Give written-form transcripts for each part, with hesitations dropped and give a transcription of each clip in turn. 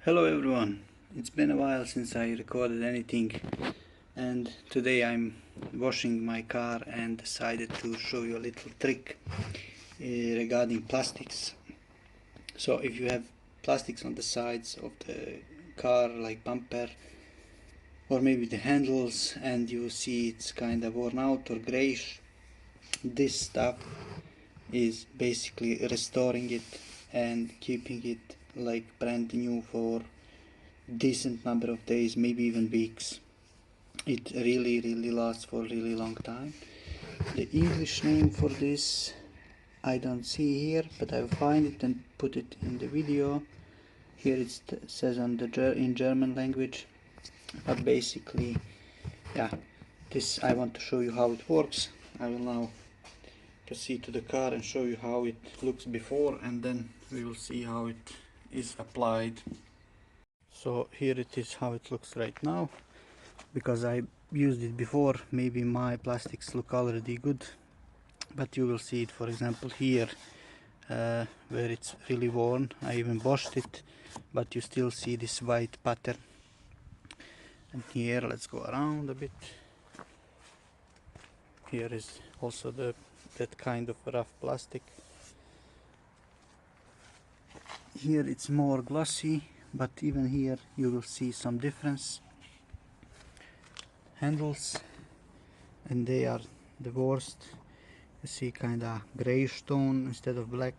Hello everyone, it's been a while since I recorded anything, and today I'm washing my car and decided to show you a little trick regarding plastics. So if you have plastics on the sides of the car, like bumper or maybe the handles, and you see it's kind of worn out or grayish, this stuff is basically restoring it and keeping it like brand new for decent number of days, maybe even weeks. It really lasts for a really long time. The English name for this I don't see here, but I'll find it and put it in the video. Here it says on the in German language, but basically, yeah, this I want to show you how it works. I will now proceed to the car and show you how it looks before, and then we will see how it is applied. So here it is how it looks right now. Because I used it before, maybe my plastics look already good, but you will see it, for example, here where it's really worn. I even washed it, but you still see this white pattern. And here, let's go around a bit. Here is also that kind of rough plastic. Here it's more glossy, but even here you will see some difference. Handles, and they are the worst. You see kinda grayish tone instead of black.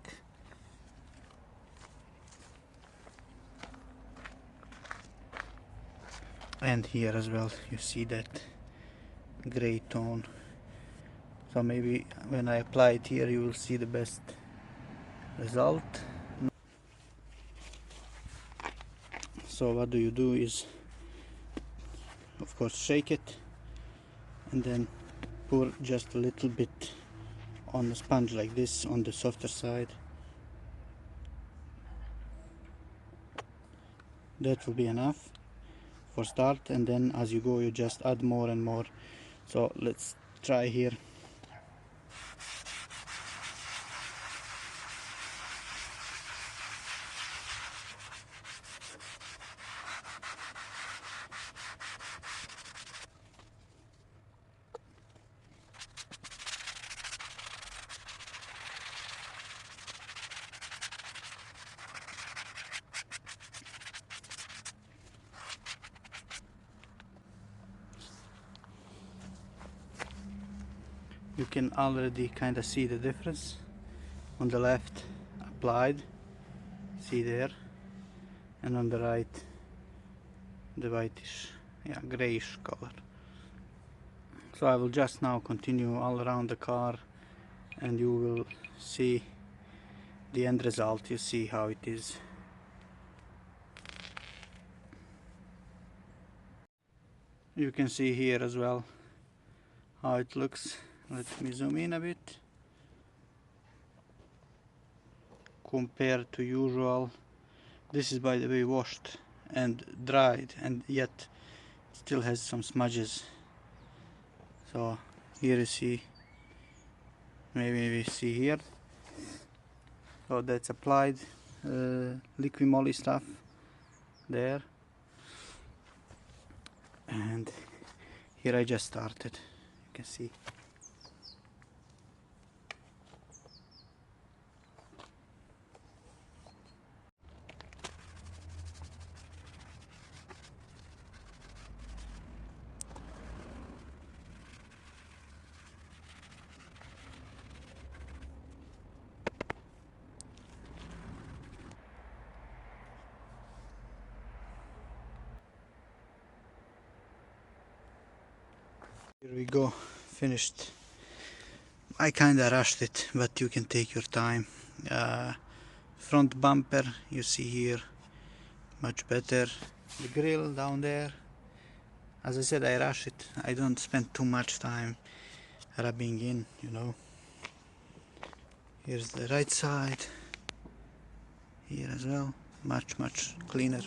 And here as well you see that gray tone. So maybe when I apply it here you will see the best result. So what do you do is, of course, shake it and then pour just a little bit on the sponge like this on the softer side. That will be enough for start, and then as you go you just add more and more. So let's try here. You can already kind of see the difference. On the left applied, see there, and on the right the whitish, yeah, grayish color. So I will just now continue all around the car and you will see the end result. You see how it is. You can see here as well how it looks. Let me zoom in a bit. Compared to usual, this is by the way washed and dried, and yet still has some smudges. So here you see, maybe we see here, so that's applied Liqui Moly stuff there, and here I just started, you can see. Here we go, finished. I kinda rushed it, but you can take your time. Front bumper, you see here, much better. The grill down there, as I said, I rush it. I don't spend too much time rubbing in, you know. Here's the right side, here as well, much cleaner.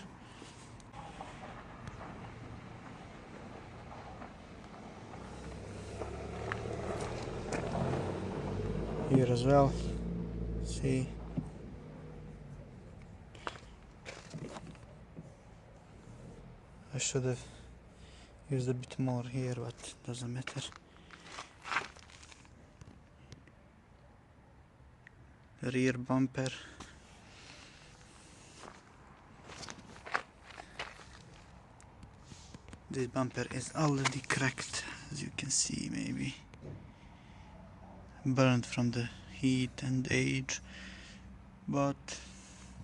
Here as well, see. I should have used a bit more here, but doesn't matter. Rear bumper. This bumper is already cracked, as you can see, maybe burned from the heat and age, but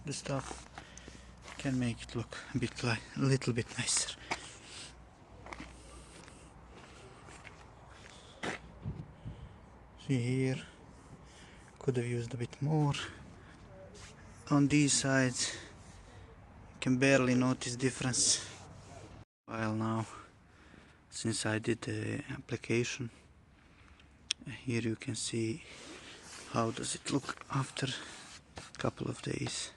the stuff can make it look a bit a little bit nicer. See here, could have used a bit more. On these sides you can barely notice difference. While now, since I did the application, here you can see how does it look after a couple of days.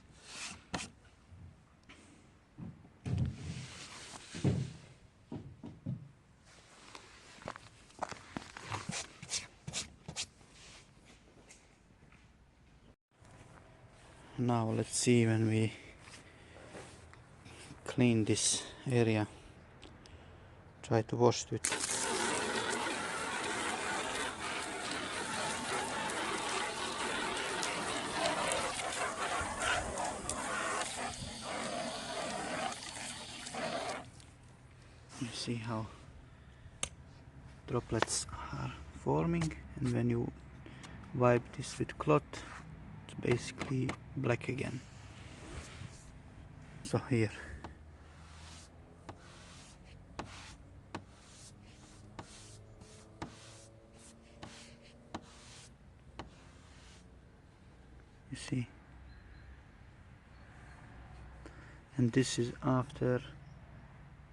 Now let's see when we clean this area. Try to wash it. You see how droplets are forming, and when you wipe this with cloth, it's basically black again. So here. You see, and this is after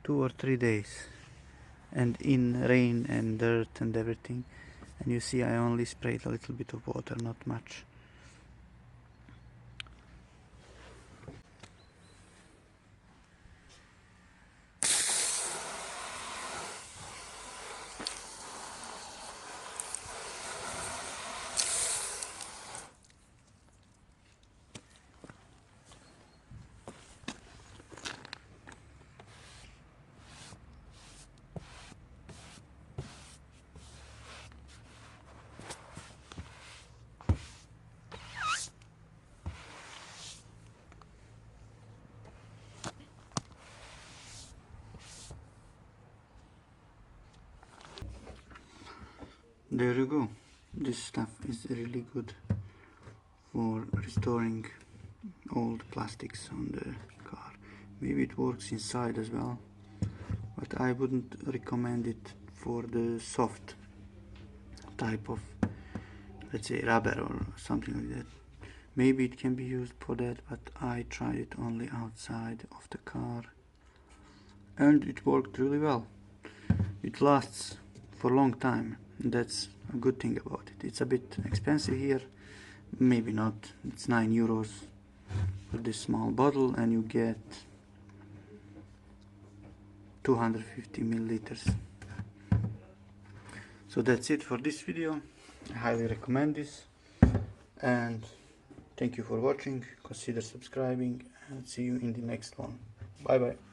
2 or 3 days, and in rain and dirt and everything. And you see I only sprayed a little bit of water, not much. There you go. This stuff is really good for restoring old plastics on the car. Maybe it works inside as well, but I wouldn't recommend it for the soft type of, let's say, rubber or something like that. Maybe it can be used for that, but I tried it only outside of the car and it worked really well. It lasts for a long time. That's a good thing about it. It's a bit expensive here, maybe not. It's €9 for this small bottle, and you get 250 milliliters. So that's it for this video. I highly recommend this, and thank you for watching. Consider subscribing, and see you in the next one. Bye bye.